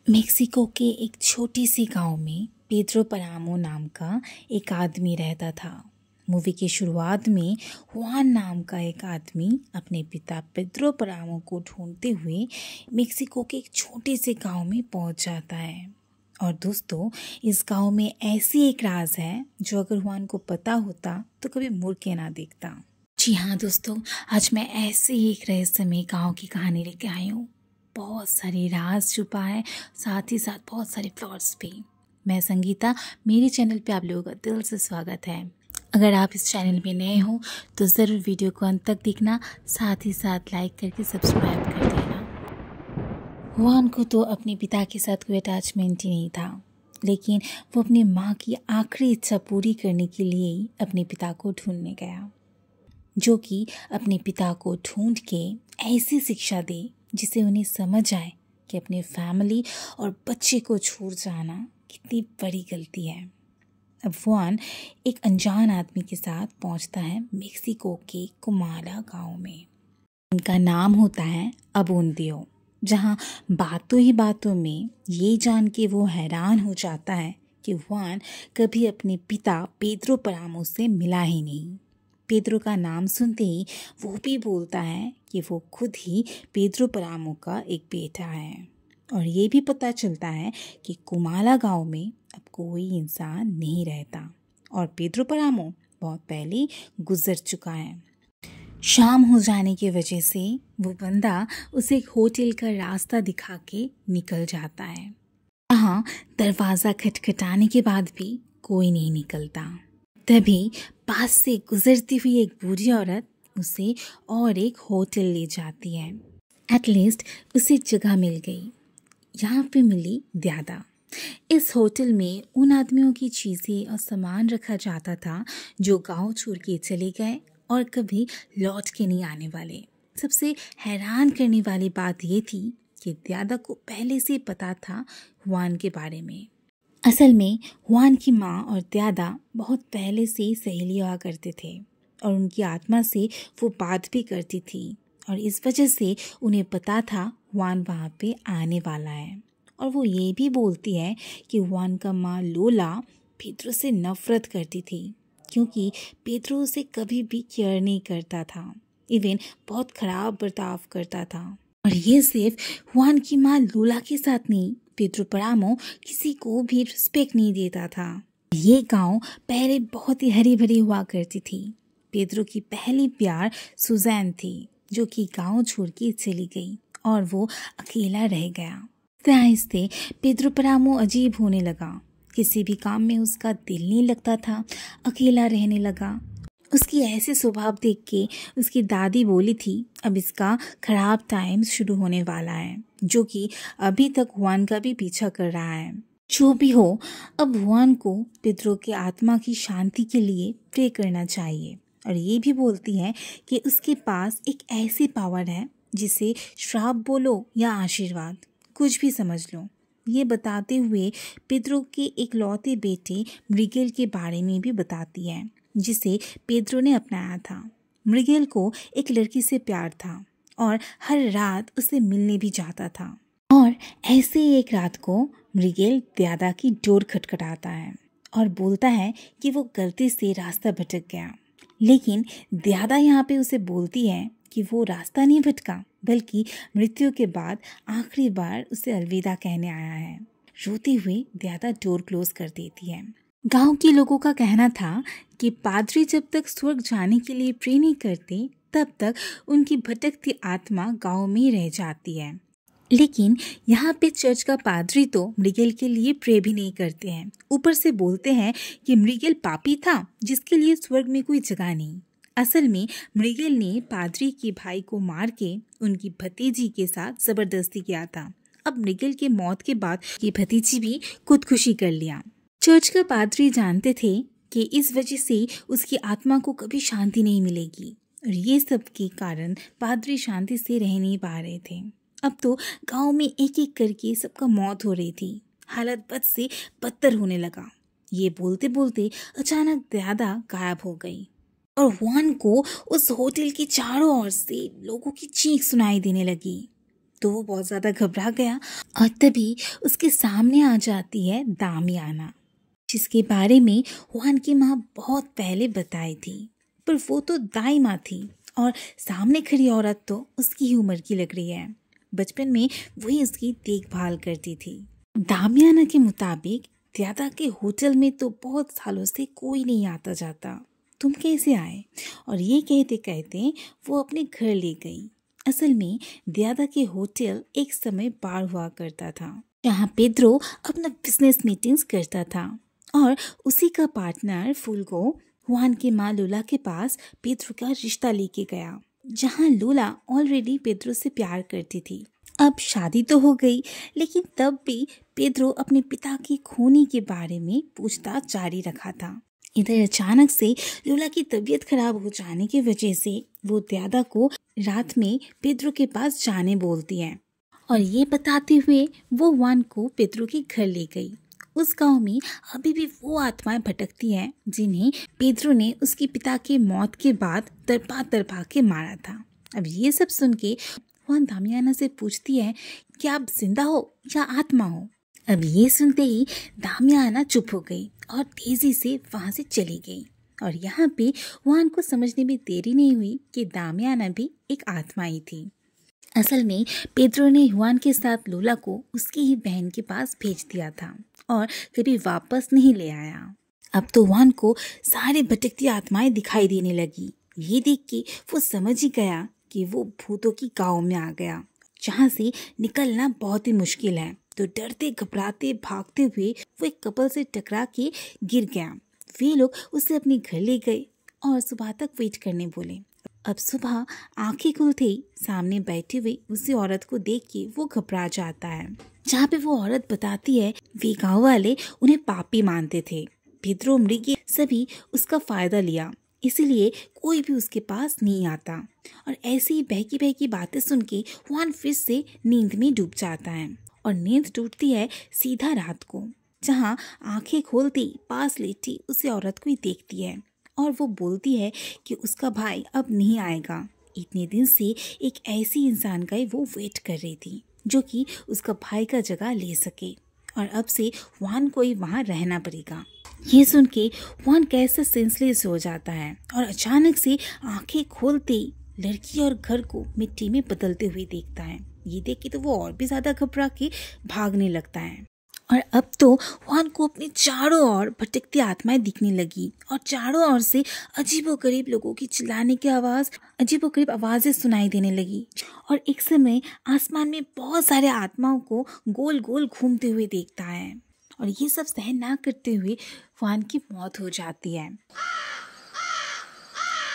Mexico के एक छोटी सी गांव में पेड्रो परामो नाम का एक आदमी रहता था। मूवी की शुरुआत में हुआन नाम का एक आदमी अपने पिता पेड्रो परामो को ढूंढते हुए मेक्सिको के एक छोटे से गांव में पहुंच जाता है। और दोस्तों, इस गांव में ऐसी एक राज है जो अगर हुआन को पता होता तो कभी मुड़ के ना देखता। जी हाँ दोस्तों, आज मैं ऐसे ही एक रहस्यमय गांव की कहानी लेके आई हूँ। बहुत सारे राज छुपा है, साथ ही साथ बहुत सारे प्लॉट्स भी। मैं संगीता, मेरे चैनल पे आप लोगों का दिल से स्वागत है। अगर आप इस चैनल में नए हो तो ज़रूर वीडियो को अंत तक देखना, साथ ही साथ लाइक करके सब्सक्राइब कर देना। हुआन को तो अपने पिता के साथ कोई अटैचमेंट ही नहीं था, लेकिन वो अपनी माँ की आखिरी इच्छा पूरी करने के लिए ही अपने पिता को ढूंढने गया, जो कि अपने पिता को ढूंढ के ऐसी शिक्षा दे जिससे उन्हें समझ आए कि अपने फैमिली और बच्चे को छोड़ जाना कितनी बड़ी गलती है। अब हुआन एक अनजान आदमी के साथ पहुंचता है मेक्सिको के कुमाला गांव में। उनका नाम होता है अबोंदियो, जहां बातों ही बातों में ये जान के वो हैरान हो जाता है कि हुआन कभी अपने पिता पेड्रो परामो से मिला ही नहीं। पेड्रो का नाम सुनते ही वो भी बोलता है कि वो खुद ही पेड्रो परामो का एक बेटा है। और ये भी पता चलता है कि कुमाला गांव में अब कोई इंसान नहीं रहता और पेड्रो परामो बहुत पहले गुजर चुका है। शाम हो जाने की वजह से वो बंदा उसे एक होटल का रास्ता दिखा के निकल जाता है। वहाँ दरवाज़ा खटखटाने के बाद भी कोई नहीं निकलता। तभी पास से गुजरती हुई एक बूढ़ी औरत उसे और एक होटल ले जाती है। एटलीस्ट उसे जगह मिल गई। यहाँ पे मिली द्यादा। इस होटल में उन आदमियों की चीज़ें और सामान रखा जाता था जो गांव छोड़ के चले गए और कभी लौट के नहीं आने वाले। सबसे हैरान करने वाली बात ये थी कि द्यादा को पहले से पता था हुआन के बारे में। असल में हुआन की माँ और द्यादा बहुत पहले से ही सहेली हुआ करते थे और उनकी आत्मा से वो बात भी करती थी, और इस वजह से उन्हें पता था हुआन वहाँ पे आने वाला है। और वो ये भी बोलती है कि हुआन का माँ लोला पेड्रो से नफरत करती थी, क्योंकि पेड्रो उसे कभी भी केयर नहीं करता था, इवन बहुत खराब बर्ताव करता था। और ये सिर्फ हुआन की माँ लोला के साथ नहीं, पेड्रो परामो किसी को भी रिस्पेक्ट नहीं देता था। ये गांव पहले बहुत ही हरी भरी हुआ करती थी। पेड्रो की पहली प्यार सुजैन थी, जो कि गांव छोड़ के चली गई और वो अकेला रह गया। आहिस्ते पेड्रो परामो अजीब होने लगा। किसी भी काम में उसका दिल नहीं लगता था, अकेला रहने लगा। उसकी ऐसे स्वभाव देख के उसकी दादी बोली थी, अब इसका खराब टाइम शुरू होने वाला है, जो कि अभी तक हुआन का भी पीछा कर रहा है। जो भी हो, अब हुआन को पेड्रो की आत्मा की शांति के लिए प्रे करना चाहिए। और ये भी बोलती है कि उसके पास एक ऐसी पावर है जिसे श्राप बोलो या आशीर्वाद, कुछ भी समझ लो। ये बताते हुए पेड्रो के एक लौते बेटे मिगेल के बारे में भी बताती है, जिसे पेड्रो ने अपनाया था। मिगेल को एक लड़की से प्यार था और हर रात उसे मिलने भी जाता था। और ऐसे ही एक रात को मिगेल द्यादा की डोर खटखटाता है और बोलता है कि वो गलती से रास्ता भटक गया। लेकिन द्यादा यहाँ पे उसे बोलती है कि वो रास्ता नहीं भटका, बल्कि मृत्यु के बाद आखिरी बार उसे अलविदा कहने आया है। रोती हुई द्यादा डोर क्लोज कर देती है। गांव के लोगों का कहना था कि पादरी जब तक स्वर्ग जाने के लिए प्रे नहीं करते, तब तक उनकी भटकती आत्मा गांव में ही रह जाती है। लेकिन यहाँ पे चर्च का पादरी तो मिगेल के लिए प्रे भी नहीं करते हैं। ऊपर से बोलते हैं कि मिगेल पापी था जिसके लिए स्वर्ग में कोई जगह नहीं। असल में मिगेल ने पादरी के भाई को मार के उनकी भतीजी के साथ जबरदस्ती किया था। अब मिगेल के मौत के बाद ये भतीजी भी खुदकुशी कर लिया। चर्च का पादरी जानते थे कि इस वजह से उसकी आत्मा को कभी शांति नहीं मिलेगी, और ये सब के कारण पादरी शांति से रह नहीं पा रहे थे। अब तो गांव में एक एक करके सबका मौत हो रही थी। हालत बद से बदतर होने लगा। ये बोलते बोलते अचानक द्यादा गायब हो गई और हुआन को उस होटल के चारों ओर से लोगों की चीख सुनाई देने लगी। तो वो बहुत ज़्यादा घबरा गया और तभी उसके सामने आ जाती है दामियाना, जिसके बारे में हुआन की माँ बहुत पहले बताई थी। पर वो तो दाई माँ थी और सामने खड़ी औरत तो उसकी ही उम्र की लग रही है। बचपन में वही उसकी देखभाल करती थी। दामियाना के मुताबिक दादा के होटल में तो बहुत सालों से कोई नहीं आता जाता, तुम कैसे आए? और ये कहते कहते वो अपने घर ले गई। असल में दादा के होटल एक समय बार हुआ करता था, जहाँ पेद्रो अपना बिजनेस मीटिंग्स करता था और उसी का पार्टनर फुल्गो हुआन की माँ लूला के पास पेद्रो का रिश्ता लेके गया, जहाँ लूला ऑलरेडी पेद्रो से प्यार करती थी। अब शादी तो हो गई, लेकिन तब भी पेद्रो अपने पिता की खूनी के बारे में पूछताछ जारी रखा था। इधर अचानक से लूला की तबीयत खराब हो जाने की वजह से वो दादा को रात में पेद्रो के पास जाने बोलती है और ये बताते हुए वो हुआन को पेद्रो के घर ले गई। उस गांव में अभी भी वो आत्माएं भटकती हैं जिन्हें पेद्रो ने उसके पिता के मौत के बाद तड़पा तड़पा के मारा था। अब ये सब सुन के हुआन दामियाना से पूछती है कि आप जिंदा हो या आत्मा हो? अब ये सुनते ही दामियाना चुप हो गई और तेजी से वहां से चली गई। और यहाँ पे हुआन को समझने में देरी नहीं हुई कि दामियाना भी एक आत्मा ही थी। असल में पेद्रो ने हुआन के साथ लूला को उसकी ही बहन के पास भेज दिया था और कभी वापस नहीं ले आया। अब तो हुआन को सारी भटकती आत्माएं दिखाई देने लगी। ये देख के वो समझ ही गया कि वो भूतों की गांव में आ गया, जहाँ से निकलना बहुत ही मुश्किल है। तो डरते घबराते भागते हुए वो एक कपल से टकरा के गिर गया। वे लोग उसे अपने घर ले गए और सुबह तक वेट करने बोले। अब सुबह आंखें खुलते ही सामने बैठी हुई उसी औरत को देख के वो घबरा जाता है, जहाँ पे वो औरत बताती है वे गाँव वाले उन्हें पापी मानते थे। पेद्रो मृगी सभी उसका फायदा लिया, इसीलिए कोई भी उसके पास नहीं आता। और ऐसी ही बहकी बहकी बातें सुन के हुआन फिर से नींद में डूब जाता है और नींद टूटती है सीधा रात को, जहाँ आंखें खोलती पास लेटी उसी औरत को ही देखती है और वो बोलती है कि उसका भाई अब नहीं आएगा। इतने दिन से एक ऐसी इंसान का ही वो वेट कर रही थी जो कि उसका भाई का जगह ले सके, और अब से हुआन को ही वहाँ रहना पड़ेगा। ये सुन के हुआन कैसा सेंसलेस हो जाता है और अचानक से आंखें खोलते लड़की और घर को मिट्टी में बदलते हुए देखता है। ये देख के तो वो और भी ज्यादा घबरा के भागने लगता है। और अब तो हुआन को अपने चारों ओर भटकती आत्माएं दिखने लगी और चारों ओर से अजीबोगरीब लोगों की चिल्लाने की आवाज, अजीबोगरीब आवाजें सुनाई देने लगी। और एक समय आसमान में बहुत सारे आत्माओं को गोल गोल घूमते हुए देखता है और ये सब सहन ना करते हुए हुआन की मौत हो जाती है।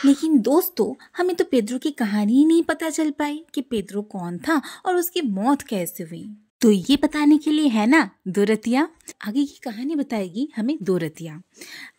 लेकिन दोस्तों, हमें तो पेद्रो की कहानी ही नहीं पता चल पाई कि पेद्रो कौन था और उसकी मौत कैसे हुई। तो ये बताने के लिए है ना दोरतिया। आगे की कहानी बताएगी हमें दोरतिया।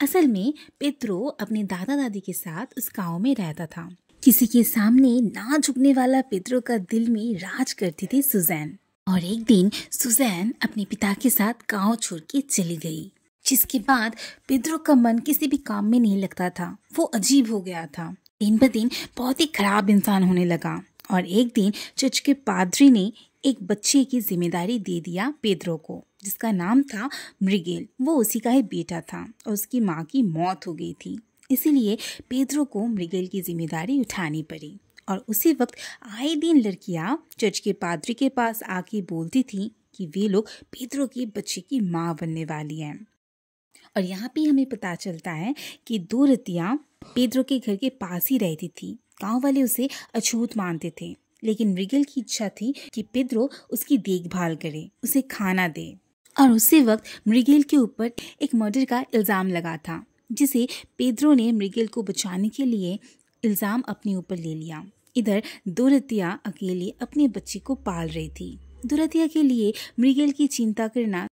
असल में पेद्रो अपने दादा दादी के साथ उस गांव में रहता था। किसी के सामने ना झुकने वाला पेद्रो का दिल में राज करती थी सुजैन। और एक दिन सुजैन अपने पिता के साथ गांव छोड़ के चली गई, जिसके बाद पेद्रो का मन किसी भी काम में नहीं लगता था। वो अजीब हो गया था, दिन ब दिन बहुत ही खराब इंसान होने लगा। और एक दिन चर्च के पादरी ने एक बच्चे की जिम्मेदारी दे दिया पेद्रो को, जिसका नाम था मृगेल। वो उसी का ही बेटा था और उसकी माँ की मौत हो गई थी, इसीलिए पेद्रो को मृगेल की जिम्मेदारी उठानी पड़ी। और उसी वक्त आए दिन लड़कियां चर्च के पादरी के पास आके बोलती थी कि वे लोग पेद्रो के बच्चे की माँ बनने वाली हैं। और यहाँ पे हमें पता चलता है कि दोरतिया पेद्रो के घर के पास ही रहती थी। गांव वाले उसे अछूत मानते थे, लेकिन मृगेल की इच्छा थी कि पेद्रो उसकी देखभाल करे, उसे खाना दे। और उसी वक्त मृगेल के ऊपर एक मर्डर का इल्जाम लगा था, जिसे पेद्रो ने मृगेल को बचाने के लिए इल्जाम अपने ऊपर ले लिया। इधर दोरतिया अकेले अपने बच्चे को पाल रही थी। दोरतिया के लिए मृगेल की चिंता करना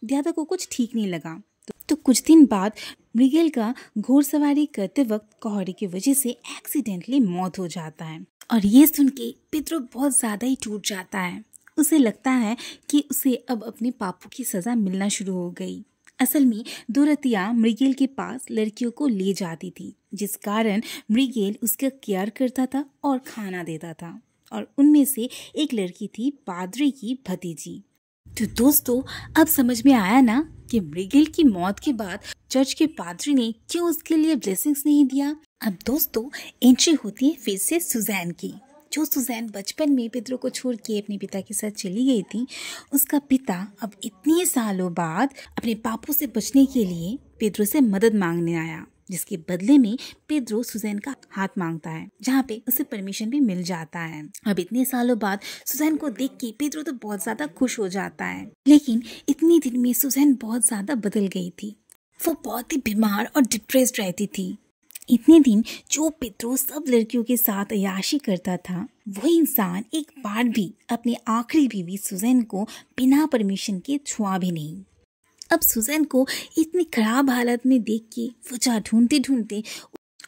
दादा को कुछ ठीक नहीं लगा। तो कुछ दिन बाद मृगेल का घोड़सवारी करते वक्त कोहरे की वजह से एक्सीडेंटली मौत हो जाता है। और ये सुन के पेद्रो बहुत ज्यादा ही टूट जाता है। उसे लगता है कि उसे अब अपने पापों की सजा मिलना शुरू हो गई। असल में डोरथिया मृगेल के पास लड़कियों को ले जाती थी, जिस कारण मृगेल उसका केयर करता था और खाना देता था। और उनमें से एक लड़की थी पादरी की भतीजी। तो दोस्तों, अब समझ में आया ना कि मृगेल की मौत के बाद चर्च के पादरी ने क्यों उसके लिए ब्लेसिंग्स नहीं दिया। अब दोस्तों, एंट्री होती है फिर से सुजैन की। जो सुजैन बचपन में पेद्रो को छोड़ के अपने पिता के साथ चली गई थी, उसका पिता अब इतने सालों बाद अपने पापों से बचने के लिए पेद्रो से मदद मांगने आया, जिसके बदले में पेद्रो सुजैन का हाथ मांगता है, जहाँ पे उसे परमिशन भी मिल जाता है। अब इतने सालों बाद सुजैन को देख के पेद्रो तो बहुत ज्यादा खुश हो जाता है, लेकिन इतने दिन में सुजैन बहुत ज्यादा बदल गई थी। वो बहुत ही बीमार और डिप्रेस्ड रहती थी। इतने दिन जो पेद्रो सब लड़कियों के साथ अय्याशी करता था, वही इंसान एक बार भी अपनी आखिरी बीवी सुजैन को बिना परमिशन के छुआ भी नहीं। अब सुजैन को इतनी खराब हालत में देख के वजह ढूंढते ढूंढते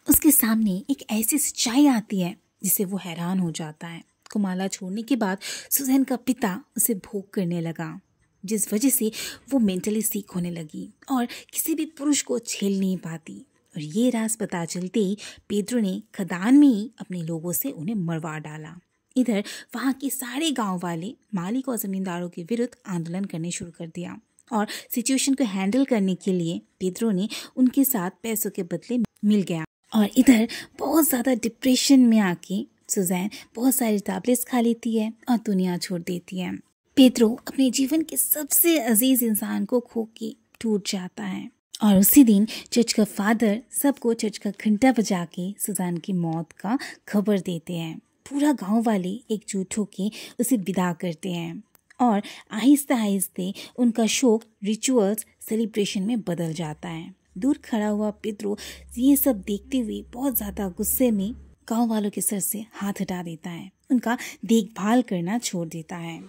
उसके सामने एक ऐसी सच्चाई आती है जिसे वो हैरान हो जाता है। कुमाला छोड़ने के बाद सुजैन का पिता उसे भोग करने लगा, जिस वजह से वो मेंटली सीक होने लगी और किसी भी पुरुष को झेल नहीं पाती। और ये राज पता चलते ही पेद्रो ने खदान में ही अपने लोगों से उन्हें मरवा डाला। इधर वहाँ के सारे गांव वाले मालिक और जमींदारों के विरुद्ध आंदोलन करने शुरू कर दिया और सिचुएशन को हैंडल करने के लिए पेद्रो ने उनके साथ पैसों के बदले मिल गया। और इधर बहुत ज़्यादा डिप्रेशन में आके सुजैन बहुत सारी टैबलेट्स खा लेती है और दुनिया छोड़ देती है। पेद्रो अपने जीवन के सबसे अजीज इंसान को खो के टूट जाता है। और उसी दिन चर्च का फादर सबको चर्च का घंटा बजा के सुजैन की मौत का खबर देते हैं। पूरा गांव वाले एकजुट होके उसे विदा करते हैं और आहिस्ते आहिस्ते उनका शोक रिचुअल्स सेलिब्रेशन में बदल जाता है। दूर खड़ा हुआ पेद्रो ये सब देखते हुए बहुत ज़्यादा गुस्से में गांव वालों के सर से हाथ हटा देता है, उनका देखभाल करना छोड़ देता है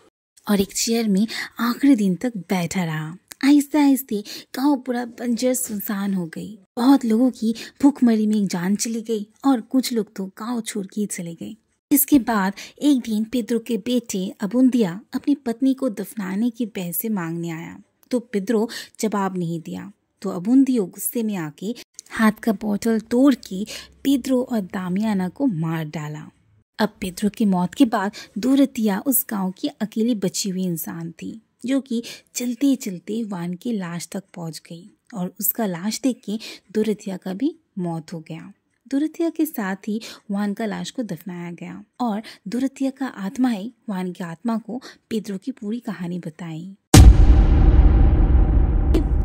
और एक चेयर में आखिरी दिन तक बैठा रहा। आहिस्ते आहिस्ते गांव पूरा बंजर सुनसान हो गई। बहुत लोगों की भूखमरी में जान चली गई और कुछ लोग तो गांव छोड़ के चले गए। इसके बाद एक दिन पेद्रो के बेटे अबुन्दिया अपनी पत्नी को दफनाने के पैसे मांगने आया, तो पेद्रो जवाब नहीं दिया। तो अबुन्दियो गुस्से में आके हाथ का बोतल तोड़ के पेद्रो और दामियाना को मार डाला। अब पेद्रो की मौत के बाद डोरथिया उस गांव की अकेली बची हुई इंसान थी, जो कि चलते चलते वान की लाश तक पहुंच गई और उसका लाश देख के डोरथिया का भी मौत हो गया। डोरथिया के साथ ही वान का लाश को दफनाया गया और डोरथिया का आत्मा ही वान की आत्मा को पेद्रो की पूरी कहानी बताई।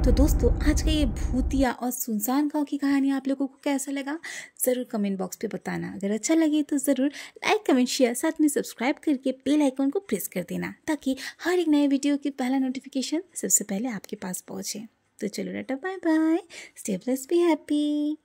तो दोस्तों, आज का ये भूतिया और सुनसान गांव की कहानी आप लोगों को कैसा लगा, ज़रूर कमेंट बॉक्स पे बताना। अगर अच्छा लगे तो ज़रूर लाइक कमेंट शेयर, साथ में सब्सक्राइब करके बेल आइकन को प्रेस कर देना, ताकि हर एक नए वीडियो की पहला नोटिफिकेशन सबसे पहले आपके पास पहुंचे। तो चलो टाटा bye bye, stay blessed, be happy.